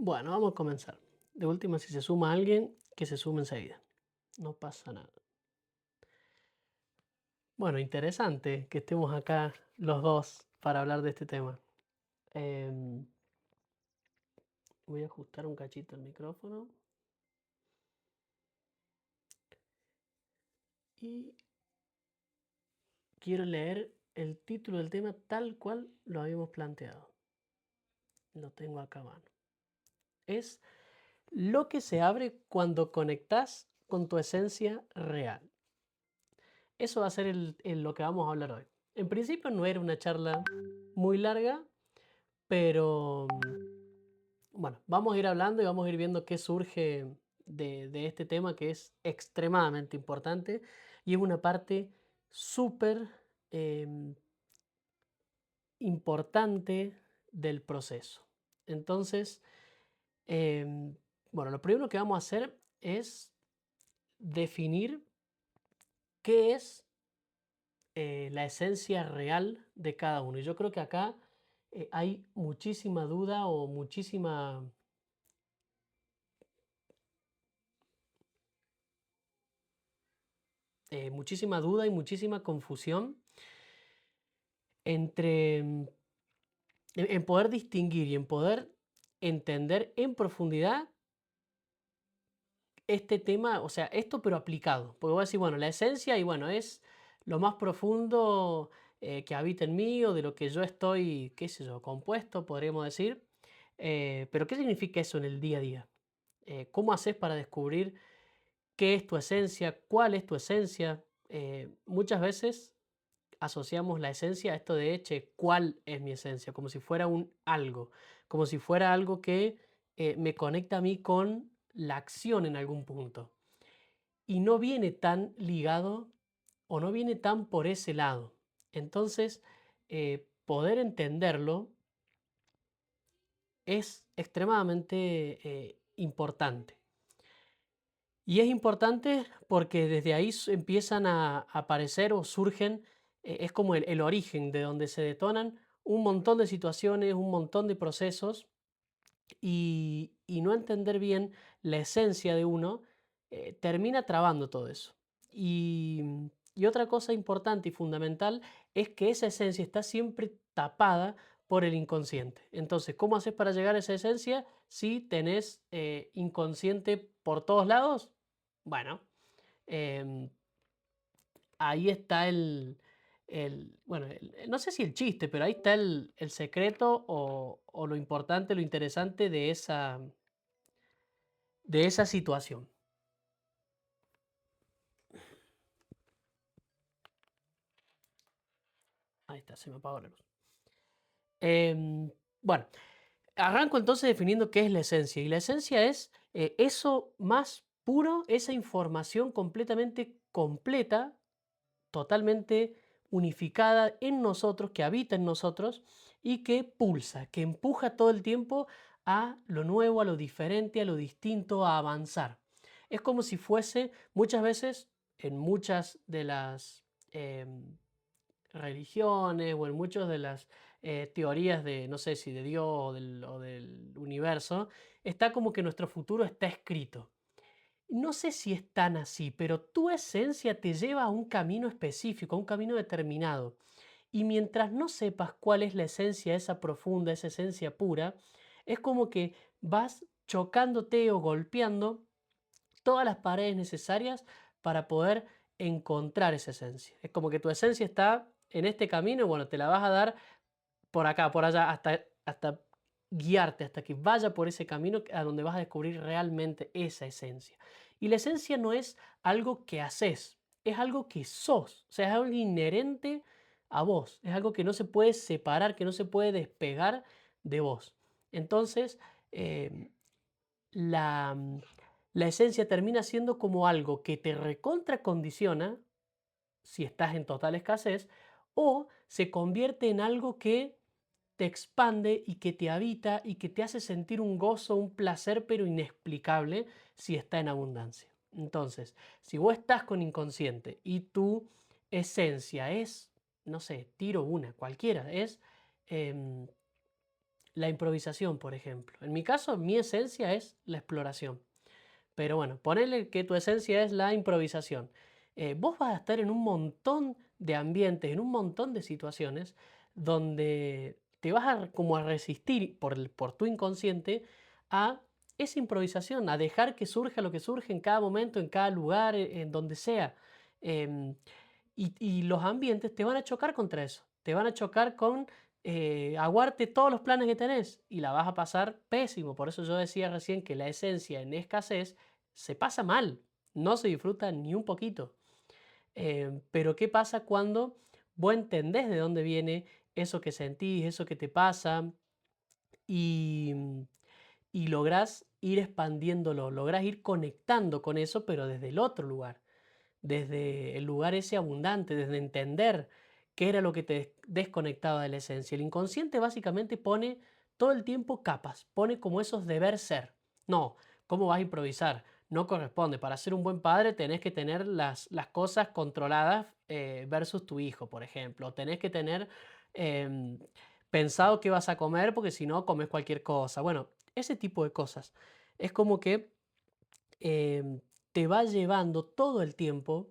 Bueno, vamos a comenzar. De última, si se suma alguien, que se sume enseguida. No pasa nada. Bueno, interesante que estemos acá los dos para hablar de este tema. Em, Voy a ajustar un cachito el micrófono y quiero leer el título del tema tal cual lo habíamos planteado. Lo tengo acá a mano. Es lo que se abre cuando conectas con tu esencia real. Eso va a ser lo que vamos a hablar hoy. En principio no era una charla muy larga, pero bueno, vamos a ir hablando y vamos a ir viendo qué surge de este tema que es extremadamente importante y es una parte súper em, importante del proceso. Entonces, em, bueno, lo primero que vamos a hacer es definir qué es la esencia real de cada uno. Y yo creo que acá hay muchísima duda o muchísima duda y muchísima confusión entre en poder distinguir y en poder entender en profundidad este tema, o sea, esto pero aplicado. Porque voy a decir, bueno, la esencia y bueno, es lo más profundo que habita en mí o de lo que yo estoy, qué sé yo, compuesto, podríamos decir. Pero ¿qué significa eso en el día a día? ¿Cómo haces para descubrir qué es tu esencia? ¿Cuál es tu esencia? Muchas veces asociamos la esencia a esto de, che, ¿cuál es mi esencia? Como si fuera un algo, como si fuera algo que me conecta a mí con la acción en algún punto. Y no viene tan ligado o no viene tan por ese lado. Entonces, poder entenderlo es extremadamente importante. Y es importante porque desde ahí empiezan a aparecer o surgen, es como el origen de donde se detonan un montón de situaciones, un montón de procesos y no entender bien la esencia de uno termina trabando todo eso. Y otra cosa importante y fundamental es que esa esencia está siempre tapada por el inconsciente. Entonces, ¿cómo haces para llegar a esa esencia si tenés inconsciente por todos lados? Bueno, em, ahí está bueno, no sé si el chiste, pero ahí está el secreto o lo importante, lo interesante de esa situación. Ahí está, se me apagó la luz. Bueno, arranco entonces definiendo qué es la esencia. Y la esencia es eso más puro, esa información completamente completa, totalmente unificada en nosotros, que habita en nosotros y que pulsa, que empuja todo el tiempo a lo nuevo, a lo diferente, a lo distinto, a avanzar. Es como si fuese, muchas veces, en muchas de las religiones o en muchas de las teorías de, no sé si de Dios o del universo, está como que nuestro futuro está escrito. No sé si es tan así, pero tu esencia te lleva a un camino específico, a un camino determinado. Y mientras no sepas cuál es la esencia esa profunda, esa esencia pura, es como que vas chocándote o golpeando todas las paredes necesarias para poder encontrar esa esencia. Es como que tu esencia está en este camino y bueno, te la vas a dar por acá, por allá, hasta guiarte, hasta que vaya por ese camino a donde vas a descubrir realmente esa esencia. Y la esencia no es algo que haces, es algo que sos, o sea, es algo inherente a vos, es algo que no se puede separar, que no se puede despegar de vos. Entonces, eh, la, la esencia termina siendo como algo que te recontracondiciona si estás en total escasez, o se convierte en algo que te expande y que te habita y que te hace sentir un gozo, un placer, pero inexplicable si está en abundancia. Entonces, si vos estás con inconsciente y tu esencia es, no sé, tiro una, cualquiera, es em, la improvisación, por ejemplo. En mi caso, mi esencia es la exploración. Pero bueno, ponele que tu esencia es la improvisación. Vos vas a estar en un montón de ambientes, en un montón de situaciones donde te vas a como a resistir por tu inconsciente a esa improvisación, a dejar que surja lo que surge en cada momento, en cada lugar, en donde sea. Em, y los ambientes te van a chocar contra eso, te van a chocar con aguarte todos los planes que tenés y la vas a pasar pésimo. Por eso yo decía recién que la esencia en escasez se pasa mal, no se disfruta ni un poquito. Pero ¿qué pasa cuando vos entendés de dónde viene eso que sentís, eso que te pasa y, y lográs ir expandiéndolo, lográs ir conectando con eso, pero desde el otro lugar, desde el lugar ese abundante, desde entender qué era lo que te desconectaba de la esencia. El inconsciente básicamente pone todo el tiempo capas, pone como esos deber ser. No, ¿cómo vas a improvisar? No corresponde. Para ser un buen padre tenés que tener las cosas controladas versus tu hijo, por ejemplo. O tenés que tener em, pensado qué vas a comer porque si no comes cualquier cosa. Bueno, ese tipo de cosas. Es como que em, te va llevando todo el tiempo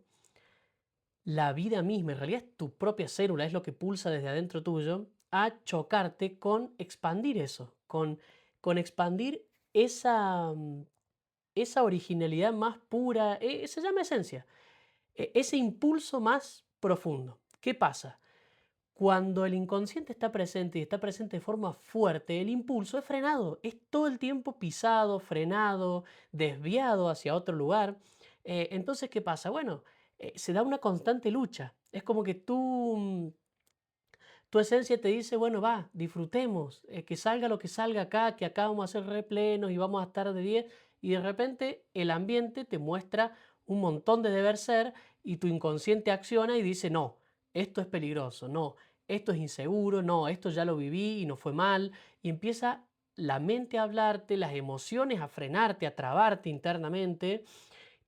la vida misma, en realidad es tu propia célula, es lo que pulsa desde adentro tuyo, a chocarte con expandir eso, con expandir esa, esa originalidad más pura, se llama esencia, ese impulso más profundo. ¿Qué pasa? Cuando el inconsciente está presente y está presente de forma fuerte, el impulso es frenado, es todo el tiempo pisado, frenado, desviado hacia otro lugar. Entonces, ¿qué pasa? Bueno, se da una constante lucha. Es como que tu esencia te dice, bueno, va, disfrutemos, que salga lo que salga acá, que acá vamos a ser replenos y vamos a estar de 10, y de repente el ambiente te muestra un montón de deber ser y tu inconsciente acciona y dice, no, esto es peligroso, no, esto es inseguro, no, esto ya lo viví y no fue mal, y empieza la mente a hablarte, las emociones a frenarte, a trabarte internamente,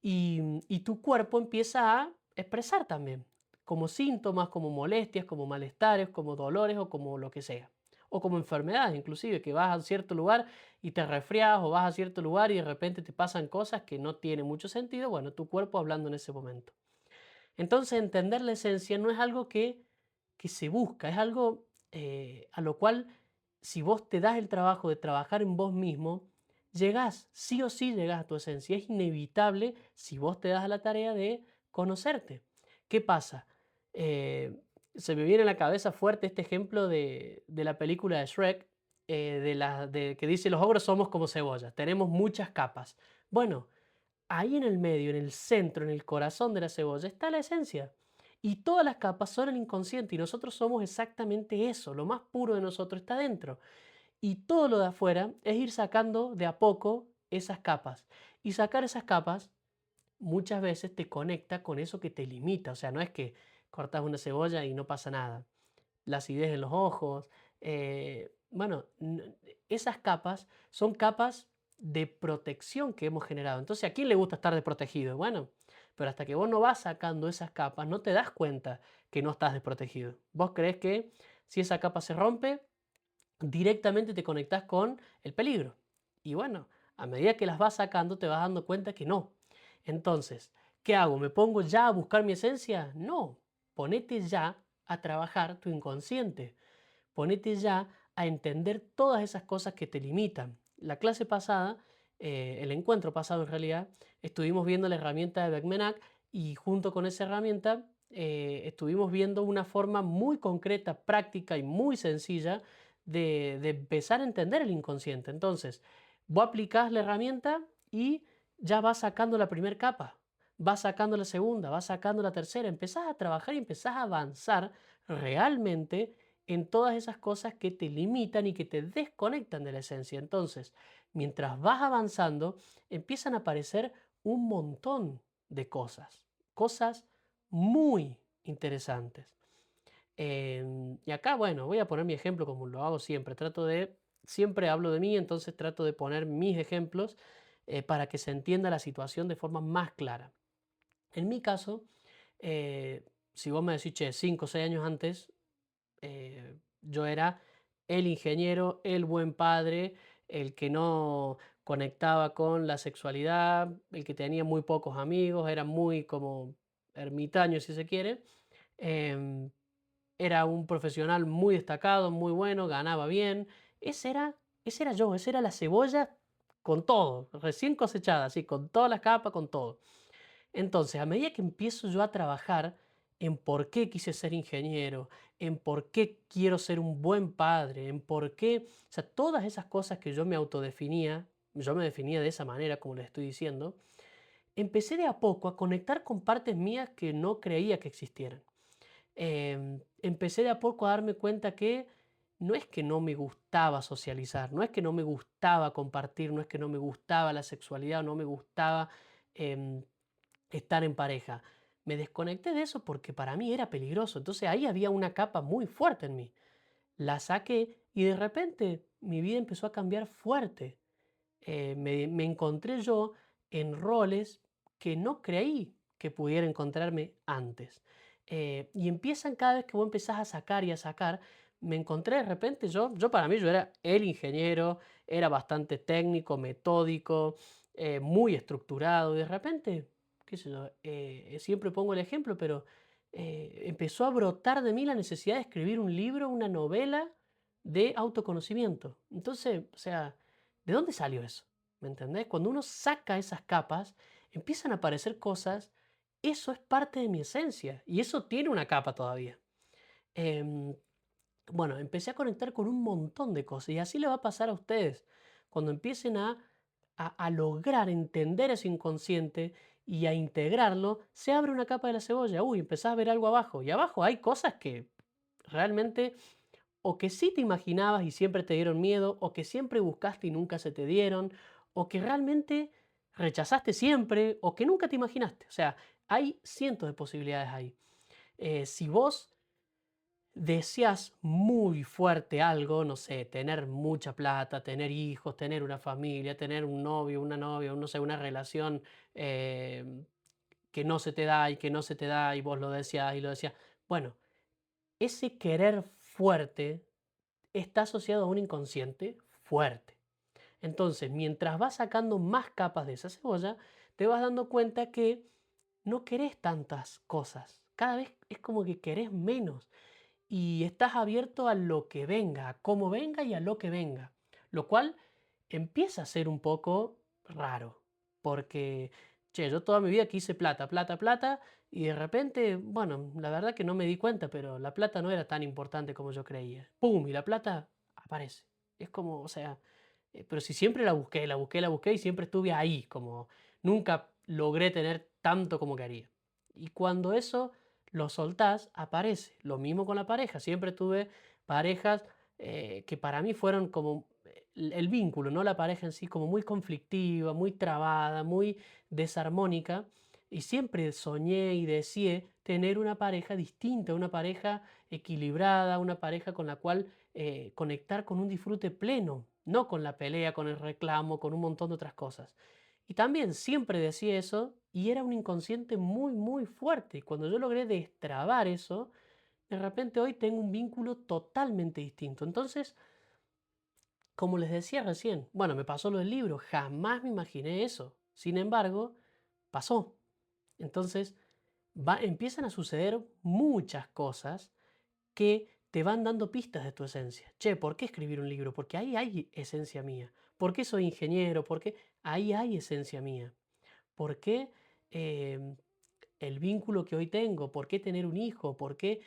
y tu cuerpo empieza a expresar también, como síntomas, como molestias, como malestares, como dolores o como lo que sea. O como enfermedades, inclusive, que vas a cierto lugar y te resfrias o vas a cierto lugar y de repente te pasan cosas que no tienen mucho sentido, bueno, tu cuerpo hablando en ese momento. Entonces, entender la esencia no es algo que se busca, es algo a lo cual, si vos te das el trabajo de trabajar en vos mismo, llegás, sí o sí llegás a tu esencia. Es inevitable si vos te das a la tarea de conocerte. ¿Qué pasa? Eh, Se me viene a la cabeza fuerte este ejemplo de la película de Shrek, que dice los ogros somos como cebollas, tenemos muchas capas. Bueno, ahí en el medio, en el centro, en el corazón de la cebolla, está la esencia. Y todas las capas son el inconsciente y nosotros somos exactamente eso. Lo más puro de nosotros está dentro. Y todo lo de afuera es ir sacando de a poco esas capas. Y sacar esas capas muchas veces te conecta con eso que te limita. O sea, no es que cortas una cebolla y no pasa nada. La acidez en los ojos. Bueno, esas capas son capas de protección que hemos generado. Entonces, ¿a quién le gusta estar desprotegido? Bueno, pero hasta que vos no vas sacando esas capas, no te das cuenta que no estás desprotegido. Vos crees que si esa capa se rompe, directamente te conectás con el peligro. Y bueno, a medida que las vas sacando, te vas dando cuenta que no. Entonces, ¿qué hago? ¿Me pongo ya a buscar mi esencia? No, ponete ya a trabajar tu inconsciente. Ponete ya a entender todas esas cosas que te limitan. La clase pasada, el encuentro pasado en realidad, estuvimos viendo la herramienta de Beckmenac y junto con esa herramienta estuvimos viendo una forma muy concreta, práctica y muy sencilla de empezar a entender el inconsciente. Entonces, vos aplicás la herramienta y ya vas sacando la primera capa, vas sacando la segunda, vas sacando la tercera, empezás a trabajar y empezás a avanzar realmente en todas esas cosas que te limitan y que te desconectan de la esencia. Entonces, mientras vas avanzando, empiezan a aparecer un montón de cosas, cosas muy interesantes. Y acá, bueno, voy a poner mi ejemplo como lo hago siempre. Siempre hablo de mí, entonces trato de poner mis ejemplos para que se entienda la situación de forma más clara. En mi caso, si vos me decís, che, 5 o 6 años antes, yo era el ingeniero, el buen padre, el que no conectaba con la sexualidad, el que tenía muy pocos amigos, era muy como ermitaño, si se quiere. Em, Era un profesional muy destacado, muy bueno, ganaba bien. Ese era, ese era yo, esa era la cebolla con todo, recién cosechada, así, con todas las capas, con todo. Entonces, a medida que empiezo yo a trabajar en por qué quise ser ingeniero, en por qué quiero ser un buen padre, en por qué, o sea, todas esas cosas que yo me autodefinía, yo me definía de esa manera, como les estoy diciendo, empecé de a poco a conectar con partes mías que no creía que existieran. Empecé de a poco a darme cuenta que no es que no me gustaba socializar, no es que no me gustaba compartir, no es que no me gustaba la sexualidad, no me gustaba em, estar en pareja. Me desconecté de eso porque para mí era peligroso. Entonces ahí había una capa muy fuerte en mí. La saqué y de repente mi vida empezó a cambiar fuerte. Me encontré yo en roles que no creí que pudiera encontrarme antes. Y empiezan cada vez que vos empezás a sacar y a sacar, me encontré de repente yo para mí yo era el ingeniero, era bastante técnico, metódico, muy estructurado, y de repente, qué sé yo, siempre pongo el ejemplo, pero empezó a brotar de mí la necesidad de escribir un libro, una novela de autoconocimiento. Entonces, o sea, ¿de dónde salió eso? ¿Me entendés? Cuando uno saca esas capas, empiezan a aparecer cosas, eso es parte de mi esencia y eso tiene una capa todavía. Em, bueno, empecé a conectar con un montón de cosas y así le va a pasar a ustedes. Cuando empiecen a lograr entender ese inconsciente y a integrarlo, se abre una capa de la cebolla. Uy, empezás a ver algo abajo y abajo hay cosas que realmente o que sí te imaginabas y siempre te dieron miedo, o que siempre buscaste y nunca se te dieron, o que realmente rechazaste siempre, o que nunca te imaginaste. O sea, hay cientos de posibilidades ahí. Si vos deseas muy fuerte algo, no sé, tener mucha plata, tener hijos, tener una familia, tener un novio, una novia, no sé, una relación eh, que no se te da y que no se te da y vos lo deseas y lo deseas. Bueno, ese querer fuerte está asociado a un inconsciente fuerte. Entonces, mientras vas sacando más capas de esa cebolla, te vas dando cuenta que no querés tantas cosas. Cada vez es como que querés menos y estás abierto a lo que venga, a cómo venga y a lo que venga. Lo cual empieza a ser un poco raro, porque, che, yo toda mi vida quise plata, plata, plata, y de repente, bueno, la verdad que no me di cuenta, pero la plata no era tan importante como yo creía. ¡Pum! Y la plata aparece. Es como, o sea, pero si siempre la busqué, la busqué, la busqué y siempre estuve ahí, como nunca logré tener tanto como quería. Y cuando eso lo soltás, aparece. Lo mismo con la pareja. Siempre tuve parejas que para mí fueron como el vínculo, no la pareja en sí, como muy conflictiva, muy trabada, muy desarmónica. Y siempre soñé y deseé tener una pareja distinta, una pareja equilibrada, una pareja con la cual conectar con un disfrute pleno, no con la pelea, con el reclamo, con un montón de otras cosas. Y también siempre decía eso y era un inconsciente muy, muy fuerte. Y cuando yo logré destrabar eso, de repente hoy tengo un vínculo totalmente distinto. Entonces, como les decía recién, bueno, me pasó lo del libro, jamás me imaginé eso. Sin embargo, pasó. Entonces, empiezan a suceder muchas cosas que te van dando pistas de tu esencia. Che, ¿por qué escribir un libro? Porque ahí hay esencia mía. ¿Por qué soy ingeniero? Porque ahí hay esencia mía. ¿Por qué el vínculo que hoy tengo? ¿Por qué tener un hijo? ¿Por qué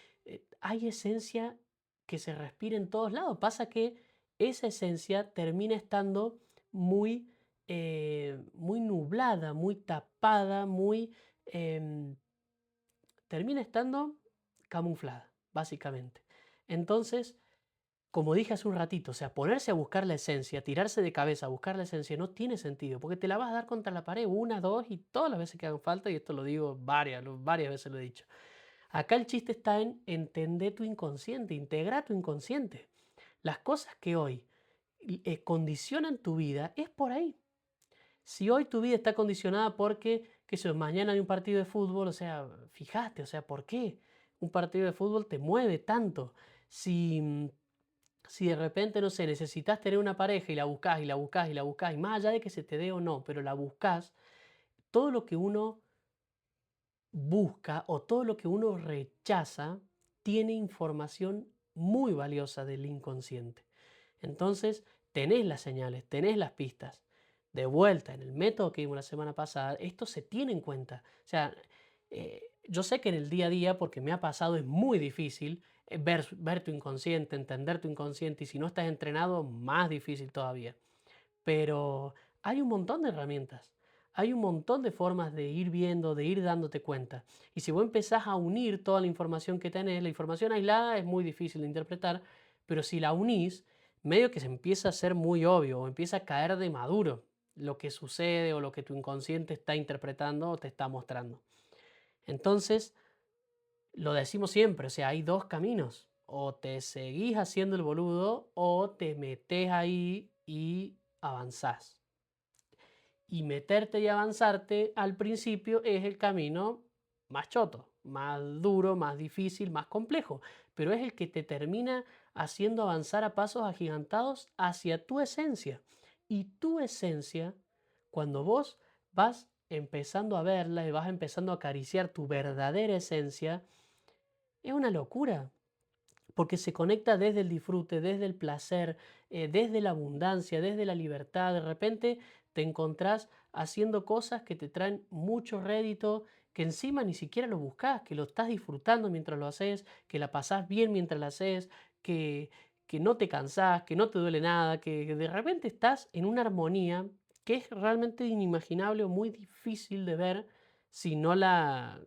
hay esencia que se respira en todos lados? Pasa que esa esencia termina estando muy, muy nublada, muy tapada, muy... em, termina estando camuflada, básicamente. Entonces, como dije hace un ratito, o sea, ponerse a buscar la esencia, tirarse de cabeza a buscar la esencia no tiene sentido, porque te la vas a dar contra la pared una, dos y todas las veces que hagan falta, y esto lo digo varias veces lo he dicho. Acá el chiste está en entender tu inconsciente, integrar tu inconsciente. Las cosas que hoy condicionan tu vida es por ahí. Si hoy tu vida está condicionada porque, qué sé yo, mañana hay un partido de fútbol, o sea, fíjate, o sea, ¿por qué un partido de fútbol te mueve tanto? Si Si de repente, no sé, necesitas tener una pareja y la buscas y la buscas y la buscas, y más allá de que se te dé o no, pero la buscas, todo lo que uno busca o todo lo que uno rechaza tiene información muy valiosa del inconsciente. Entonces, tenés las señales, tenés las pistas. De vuelta, en el método que vimos la semana pasada, esto se tiene en cuenta. O sea, yo sé que en el día a día, porque me ha pasado, es muy difícil ver tu inconsciente, entender tu inconsciente, y si no estás entrenado, más difícil todavía. Pero hay un montón de herramientas, hay un montón de formas de ir viendo, de ir dándote cuenta. Y si vos empezás a unir toda la información que tenés, la información aislada es muy difícil de interpretar, pero si la unís, medio que se empieza a ser muy obvio o empieza a caer de maduro lo que sucede o lo que tu inconsciente está interpretando o te está mostrando. Entonces, lo decimos siempre, o sea, hay dos caminos. O te seguís haciendo el boludo o te metes ahí y avanzás. Y meterte y avanzarte al principio es el camino más choto, más duro, más difícil, más complejo, pero es el que te termina haciendo avanzar a pasos agigantados hacia tu esencia. Y tu esencia, cuando vos vas empezando a verla y vas empezando a acariciar tu verdadera esencia, es una locura porque se conecta desde el disfrute, desde el placer, desde la abundancia, desde la libertad. De repente te encontrás haciendo cosas que te traen mucho rédito, que encima ni siquiera lo buscas, que lo estás disfrutando mientras lo haces, que la pasás bien mientras lo haces, que, que no te cansás, que no te duele nada, que de repente estás en una armonía que es realmente inimaginable o muy difícil de ver si no la,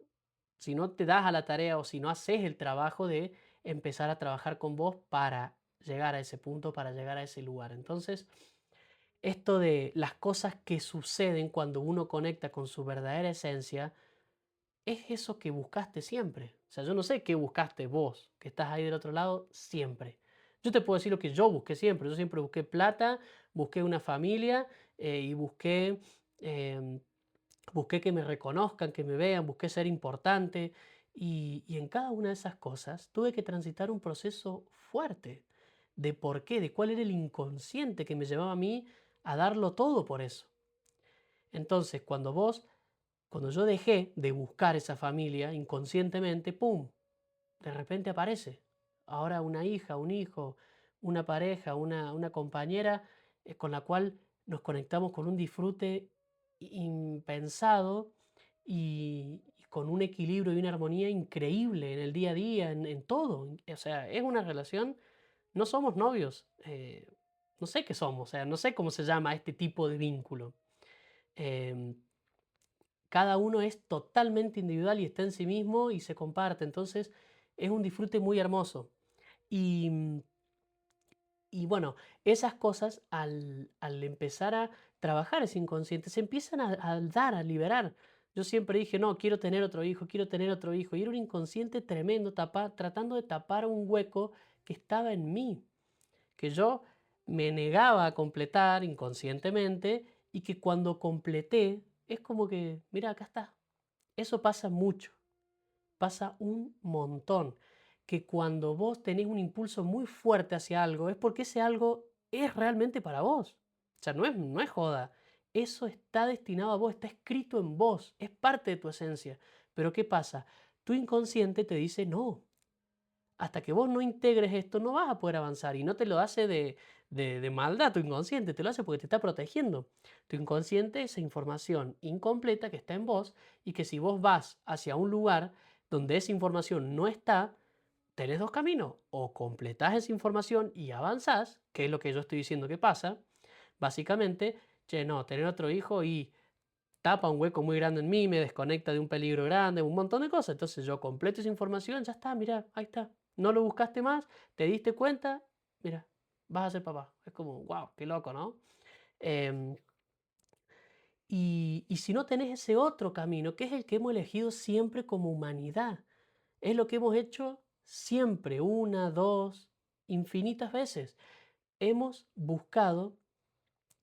si no te das a la tarea o si no haces el trabajo de empezar a trabajar con vos para llegar a ese punto, para llegar a ese lugar. Entonces, esto de las cosas que suceden cuando uno conecta con su verdadera esencia, es eso que buscaste siempre. O sea, yo no sé qué buscaste vos, que estás ahí del otro lado, siempre. Yo te puedo decir lo que yo busqué siempre. Yo siempre busqué plata, busqué una familia y em, busqué que me reconozcan, que me vean, busqué ser importante y en cada una de esas cosas tuve que transitar un proceso fuerte de por qué, de cuál era el inconsciente que me llevaba a mí a darlo todo por eso. Entonces, cuando yo dejé de buscar esa familia inconscientemente, ¡pum!, de repente aparece. Ahora una hija, un hijo, una pareja, una compañera con la cual nos conectamos con un disfrute impensado y con un equilibrio y una armonía increíble en el día a día, en todo. O sea, es una relación, no somos novios, no sé qué somos, o sea, no sé cómo se llama este tipo de vínculo. Em, Cada uno es totalmente individual y está en sí mismo y se comparte. Entonces es un disfrute muy hermoso. Y, y bueno, esas cosas al empezar a trabajar ese inconsciente se empiezan a dar, a liberar. Yo siempre dije, no, quiero tener otro hijo, quiero tener otro hijo. Y era un inconsciente tremendo tratando de tapar un hueco que estaba en mí, que yo me negaba a completar inconscientemente y que cuando completé es como que, mira, acá está. Eso pasa mucho, pasa un montón, que cuando vos tenés un impulso muy fuerte hacia algo es porque ese algo es realmente para vos. O sea, no es joda. Eso está destinado a vos, está escrito en vos, es parte de tu esencia. Pero ¿qué pasa? Tu inconsciente te dice no. Hasta que vos no integres esto, no vas a poder avanzar. Y no te lo hace de maldad tu inconsciente, te lo hace porque te está protegiendo. Tu inconsciente es esa información incompleta que está en vos y que si vos vas hacia un lugar donde esa información no está, tenés dos caminos. O completás esa información y avanzás, que es lo que yo estoy diciendo que pasa. Básicamente, che, no, tener otro hijo y tapa un hueco muy grande en mí, me desconecta de un peligro grande, un montón de cosas. Entonces yo completo esa información, ya está, mira, ahí está. No lo buscaste más, te diste cuenta, mira, vas a ser papá. Es como, wow, qué loco, ¿no? Em, y si no tenés ese otro camino, que es el que hemos elegido siempre como humanidad, es lo que hemos hecho siempre, una, dos, infinitas veces. Hemos buscado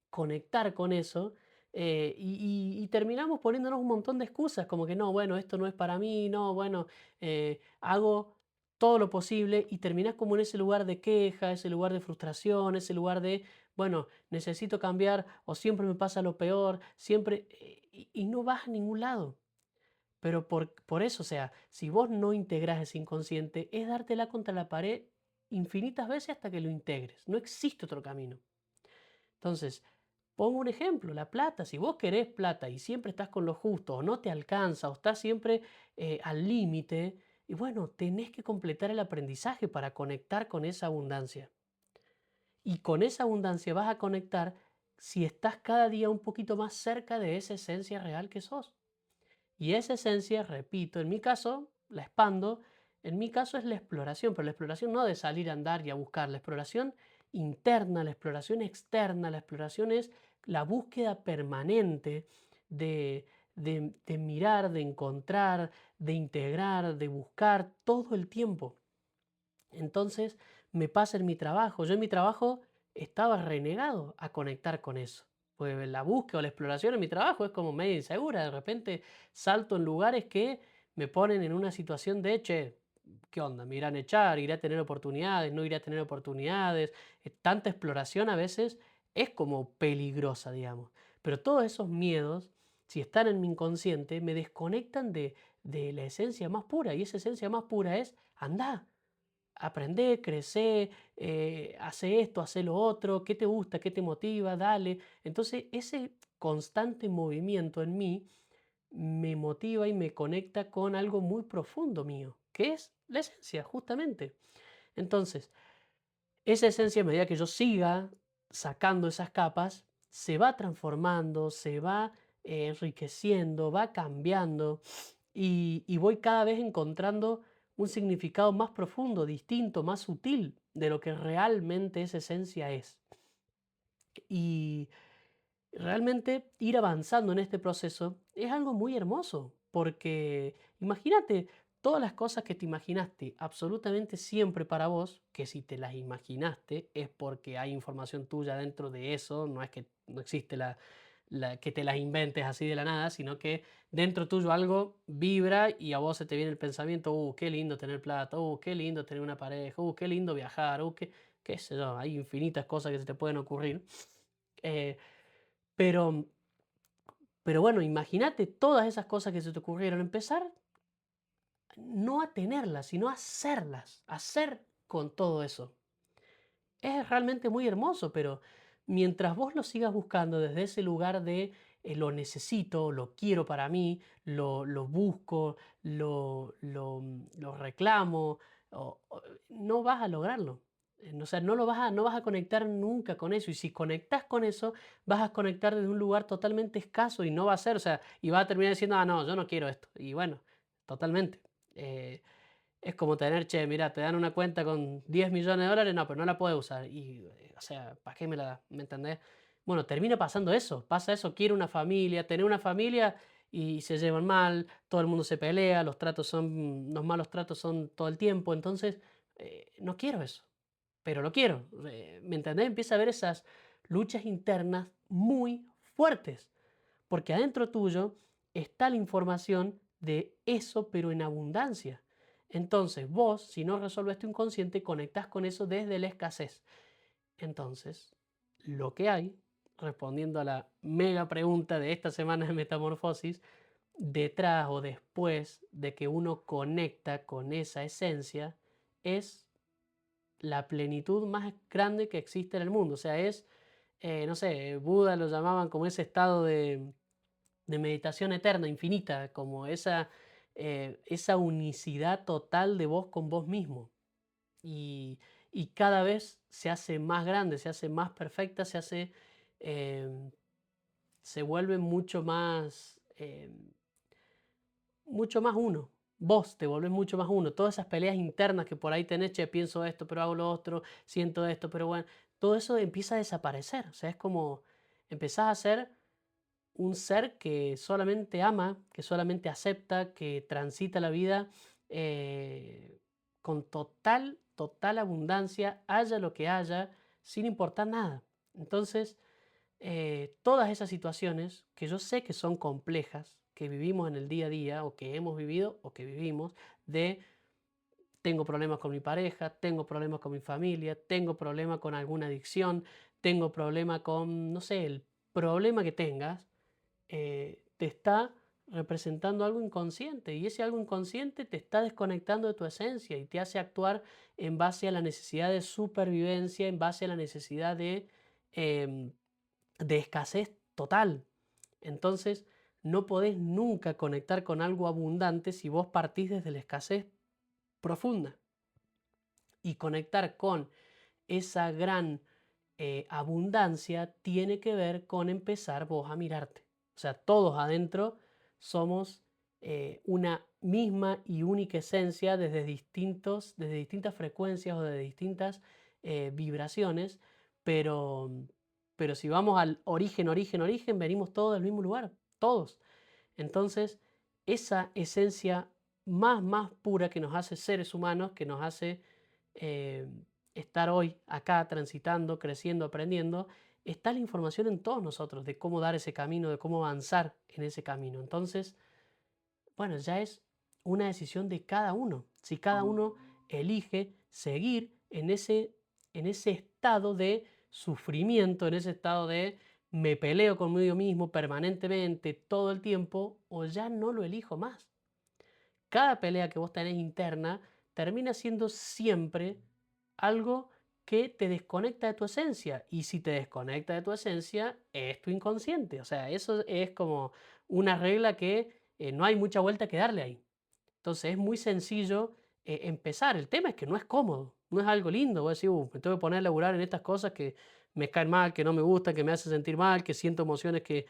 conectar con eso y terminamos poniéndonos un montón de excusas, como que no, bueno, esto no es para mí, no, bueno, hago todo lo posible y terminás como en ese lugar de queja, ese lugar de frustración, ese lugar de, bueno, necesito cambiar o siempre me pasa lo peor, siempre, y no vas a ningún lado. Pero por eso, o sea, si vos no integrás ese inconsciente, es dártela contra la pared infinitas veces hasta que lo integres. No existe otro camino. Entonces, pongo un ejemplo, la plata. Si vos querés plata y siempre estás con lo justo, o no te alcanza, o estás siempre al límite, y bueno, tenés que completar el aprendizaje para conectar con esa abundancia. Y con esa abundancia vas a conectar si estás cada día un poquito más cerca de esa esencia real que sos. Y esa esencia, repito, en mi caso, la expando, en mi caso es la exploración, pero la exploración no de salir a andar y a buscar, la exploración interna, la exploración externa, la exploración es la búsqueda permanente de, de mirar, de encontrar, de integrar, de buscar todo el tiempo. Entonces me pasa en mi trabajo. Yo en mi trabajo estaba renegado a conectar con eso. Pues la búsqueda o la exploración en mi trabajo es como medio insegura. De repente salto en lugares que me ponen en una situación de, che, ¿qué onda? ¿Me irán a echar? ¿Iré a tener oportunidades? ¿No iré a tener oportunidades? Tanta exploración a veces es como peligrosa, digamos. Pero todos esos miedos, si están en mi inconsciente, me desconectan de la esencia más pura. Y esa esencia más pura es, andá, aprender, crecer, hace esto, hace lo otro, qué te gusta, qué te motiva, dale. Entonces, ese constante movimiento en mí me motiva y me conecta con algo muy profundo mío, que es la esencia, justamente. Entonces, esa esencia, a medida que yo siga sacando esas capas, se va transformando, se va enriqueciendo, va cambiando y voy cada vez encontrando un significado más profundo, distinto, más sutil de lo que realmente esa esencia es. Y realmente ir avanzando en este proceso es algo muy hermoso, porque imagínate todas las cosas que te imaginaste absolutamente siempre para vos, que si te las imaginaste es porque hay información tuya dentro de eso, no es que no existe que te las inventes así de la nada, sino que dentro tuyo algo vibra y a vos se te viene el pensamiento, qué lindo tener plata, qué lindo tener una pareja, qué lindo viajar, qué sé yo, hay infinitas cosas que se te pueden ocurrir. Eh, pero, pero bueno, imagínate todas esas cosas que se te ocurrieron, empezar no a tenerlas, sino a hacerlas, hacer con todo eso. Es realmente muy hermoso, pero mientras vos lo sigas buscando desde ese lugar de lo necesito, lo quiero para mí, lo busco, lo reclamo, no vas a lograrlo. O sea, no vas a conectar nunca con eso. Y si conectas con eso, vas a conectar desde un lugar totalmente escaso y no va a ser, o sea, y va a terminar diciendo, ah, no, yo no quiero esto. Y bueno, totalmente. Eh, es como tener, che, mira, te dan una cuenta con 10 millones de dólares, no, pero no la puedes usar. Y, o sea, ¿para qué me la das? ¿Me entendés? Bueno, termina pasando eso. Pasa eso, quiere una familia, tener una familia y se llevan mal, todo el mundo se pelea, los malos tratos son todo el tiempo. Entonces, no quiero eso, pero lo quiero. ¿Me entendés? Empieza a haber esas luchas internas muy fuertes, porque adentro tuyo está la información de eso, pero en abundancia. Entonces, vos, si no resuelves tu inconsciente, conectás con eso desde la escasez. Entonces, lo que hay, respondiendo a la mega pregunta de esta semana de Metamorfosis, detrás o después de que uno conecta con esa esencia, es la plenitud más grande que existe en el mundo. O sea, es, no sé, Buda lo llamaban como ese estado de meditación eterna, infinita, como esa unicidad total de vos con vos mismo. Y, y cada vez se hace más grande, se hace más perfecta, eh, se vuelve mucho más uno. Vos te volvés mucho más uno. Todas esas peleas internas que por ahí tenés, che, pienso esto, pero hago lo otro, siento esto, pero bueno, todo eso empieza a desaparecer. O sea, es como empezás a ser un ser que solamente ama, que solamente acepta, que transita la vida con total abundancia, haya lo que haya, sin importar nada. Entonces, todas esas situaciones que yo sé que son complejas, que vivimos en el día a día, o que hemos vivido, o que vivimos, de tengo problemas con mi pareja, tengo problemas con mi familia, tengo problemas con alguna adicción, tengo problema con, no sé, el problema que tengas, te está representando algo inconsciente y ese algo inconsciente te está desconectando de tu esencia y te hace actuar en base a la necesidad de supervivencia, en base a la necesidad em, de escasez total. Entonces, no podés nunca conectar con algo abundante si vos partís desde la escasez profunda. Y conectar con esa gran abundancia tiene que ver con empezar vos a mirarte. O sea, todos adentro somos una misma y única esencia desde distintas frecuencias o de distintas vibraciones, pero, pero si vamos al origen, origen, origen, venimos todos del mismo lugar, todos. Entonces, esa esencia más pura que nos hace seres humanos, que nos hace eh, estar hoy acá transitando, creciendo, aprendiendo, está la información en todos nosotros de cómo dar ese camino, de cómo avanzar en ese camino. Entonces, bueno, ya es una decisión de cada uno. Si cada uno elige seguir en ese estado de sufrimiento, en ese estado de me peleo conmigo mismo permanentemente, todo el tiempo, o ya no lo elijo más. Cada pelea que vos tenés interna termina siendo siempre algo que te desconecta de tu esencia. Y si te desconecta de tu esencia, es tu inconsciente. O sea, eso es como una regla que no hay mucha vuelta que darle ahí. Entonces es muy sencillo empezar. El tema es que no es cómodo, no es algo lindo. Voy a decir, me tengo que poner a laburar en estas cosas que me caen mal, que no me gustan, que me hacen sentir mal, que siento emociones que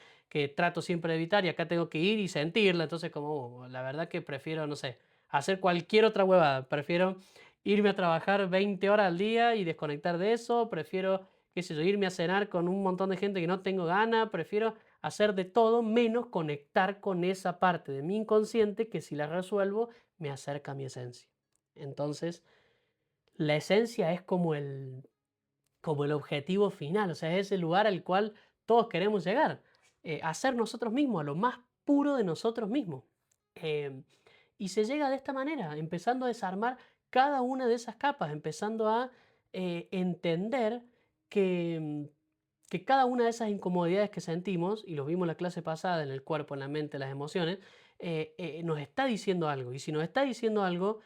trato siempre de evitar y acá tengo que ir y sentirla. Entonces, como la verdad que prefiero, no sé, hacer cualquier otra huevada. Prefiero irme a trabajar 20 horas al día y desconectar de eso. Prefiero, qué sé yo, irme a cenar con un montón de gente que no tengo ganas. Prefiero hacer de todo menos conectar con esa parte de mi inconsciente que si la resuelvo me acerca a mi esencia. Entonces, la esencia es como el objetivo final, o sea, es el lugar al cual todos queremos llegar, a ser nosotros mismos, a lo más puro de nosotros mismos. Em, y se llega de esta manera, empezando a desarmar cada una de esas capas, empezando a entender que, que cada una de esas incomodidades que sentimos, y lo vimos en la clase pasada, en el cuerpo, en la mente, las emociones, nos está diciendo algo. Y si nos está diciendo algo,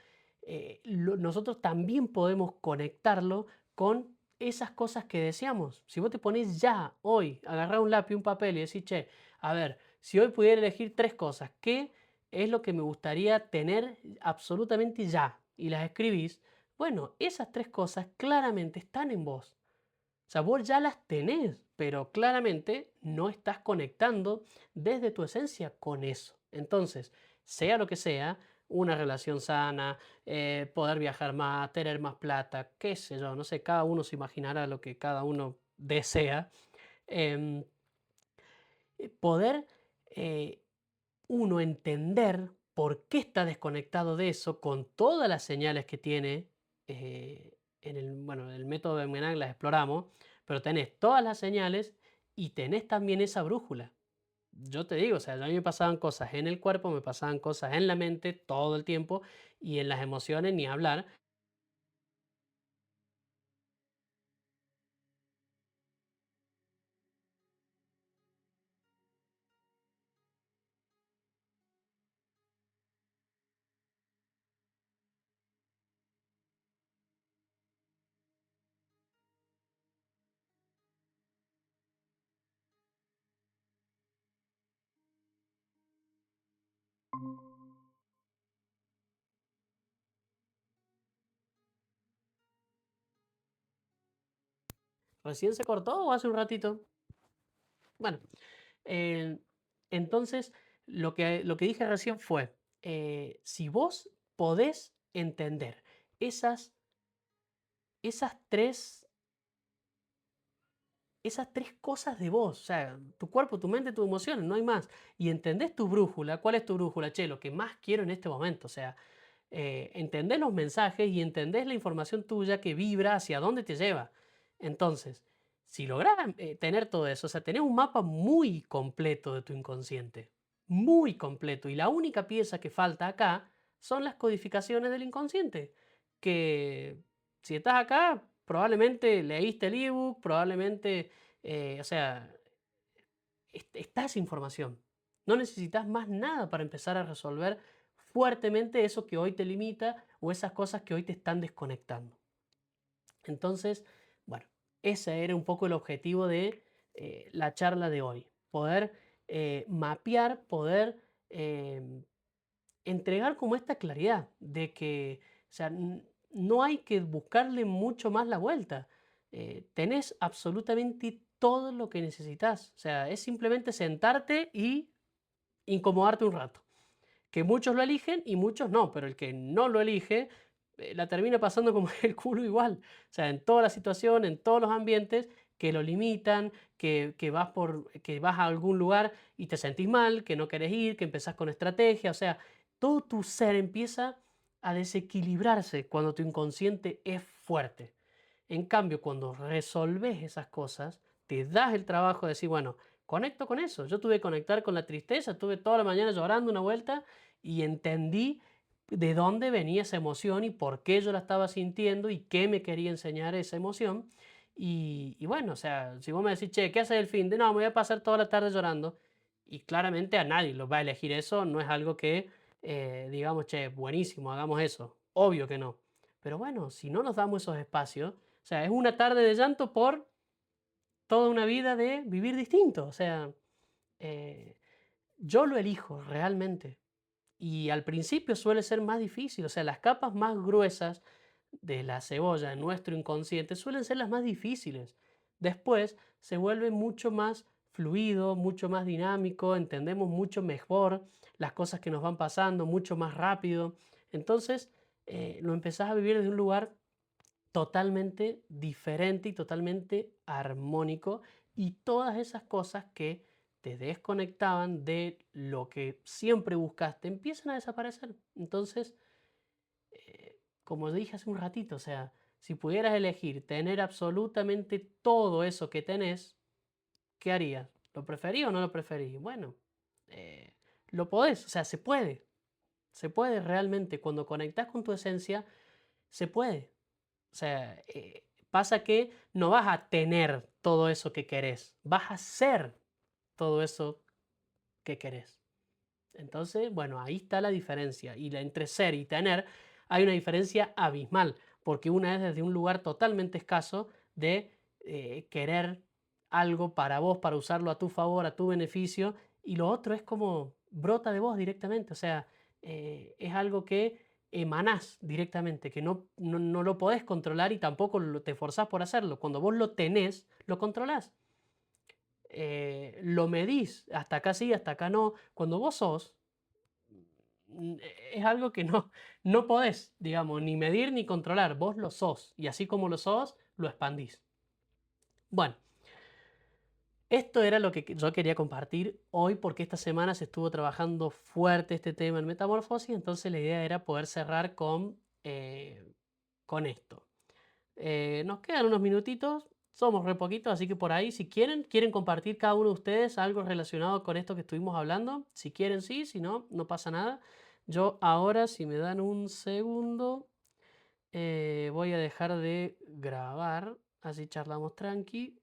nosotros también podemos conectarlo con esas cosas que deseamos. Si vos te pones ya, hoy, agarrar un lápiz, un papel y decir, che, a ver, si hoy pudiera elegir tres cosas, ¿qué es lo que me gustaría tener absolutamente ya? Y las escribís, bueno, esas tres cosas claramente están en vos. O sea, vos ya las tenés, pero claramente no estás conectando desde tu esencia con eso. Entonces, sea lo que sea, una relación sana, poder viajar más, tener más plata, qué sé yo, no sé, cada uno se imaginará lo que cada uno desea. em, Poder eh, uno entender por qué está desconectado de eso con todas las señales que tiene. Bueno, en el método de Menag las exploramos, pero tenés todas las señales y tenés también esa brújula. Yo te digo, o sea, a mí me pasaban cosas en el cuerpo, me pasaban cosas en la mente todo el tiempo y en las emociones ni hablar. ¿Recién se cortó o hace un ratito? Bueno, eh, entonces lo que dije recién fue, si vos podés entender esas, esas tres, esas tres cosas de vos, o sea, tu cuerpo, tu mente, tus emociones, no hay más, y entendés tu brújula, ¿cuál es tu brújula? Che, lo que más quiero en este momento, o sea, entendés los mensajes y entendés la información tuya que vibra hacia dónde te lleva. Entonces, si lográs tener todo eso, o sea, tenés un mapa muy completo de tu inconsciente, muy completo, y la única pieza que falta acá son las codificaciones del inconsciente, que si estás acá, probablemente leíste el ebook, probablemente, o sea, está esa información. No necesitas más nada para empezar a resolver fuertemente eso que hoy te limita o esas cosas que hoy te están desconectando. Entonces, bueno, ese era un poco el objetivo de la charla de hoy. Poder mapear, poder entregar como esta claridad de que, o sea, no hay que buscarle mucho más la vuelta. Tenés absolutamente todo lo que necesitas. O sea, es simplemente sentarte y incomodarte un rato. Que muchos lo eligen y muchos no, pero el que no lo elige la termina pasando como el culo igual. O sea, en toda la situación, en todos los ambientes que lo limitan, que vas a algún lugar y te sentís mal, que no querés ir, que empezás con estrategia, o sea, todo tu ser empieza a desequilibrarse cuando tu inconsciente es fuerte. En cambio, cuando resolves esas cosas, te das el trabajo de decir, bueno, conecto con eso. Yo tuve que conectar con la tristeza, estuve toda la mañana llorando una vuelta y entendí de dónde venía esa emoción y por qué yo la estaba sintiendo y qué me quería enseñar esa emoción. Y bueno, o sea, si vos me decís, che, ¿qué haces el fin de? No, me voy a pasar toda la tarde llorando. Y claramente a nadie lo va a elegir eso, no es algo que digamos, che, buenísimo, hagamos eso. Obvio que no. Pero bueno, si no nos damos esos espacios, o sea, es una tarde de llanto por toda una vida de vivir distinto. O sea, eh, yo lo elijo realmente. Y al principio suele ser más difícil. O sea, las capas más gruesas de la cebolla en nuestro inconsciente suelen ser las más difíciles. Después se vuelve mucho más fluido, mucho más dinámico, entendemos mucho mejor las cosas que nos van pasando, mucho más rápido. Entonces, lo empezás a vivir desde un lugar totalmente diferente y totalmente armónico y todas esas cosas que te desconectaban de lo que siempre buscaste empiezan a desaparecer. Entonces, como dije hace un ratito, o sea, si pudieras elegir tener absolutamente todo eso que tenés, ¿qué harías? ¿Lo preferís o no lo preferís? Bueno, eh, lo podés, o sea, se puede realmente. Cuando conectás con tu esencia, se puede. O sea, pasa que no vas a tener todo eso que querés, vas a ser todo eso que querés. Entonces, bueno, ahí está la diferencia. Y entre ser y tener hay una diferencia abismal, porque una es desde un lugar totalmente escaso de querer algo para vos, para usarlo a tu favor, a tu beneficio, y lo otro es como brota de vos directamente, o sea, es algo que emanás directamente, que no lo podés controlar y tampoco te forzás por hacerlo. Cuando vos lo tenés, lo controlás. Lo medís, hasta acá sí, hasta acá no. Cuando vos sos, es algo que no podés, digamos, ni medir ni controlar. Vos lo sos. Y así como lo sos, lo expandís. Bueno, esto era lo que yo quería compartir hoy porque esta semana se estuvo trabajando fuerte este tema en metamorfosis. Entonces la idea era poder cerrar con esto. Nos quedan unos minutitos. Somos re poquitos, así que por ahí, si quieren compartir cada uno de ustedes algo relacionado con esto que estuvimos hablando. Si quieren, sí, si no, no pasa nada. Yo ahora, si me dan un segundo, voy a dejar de grabar, así charlamos tranqui.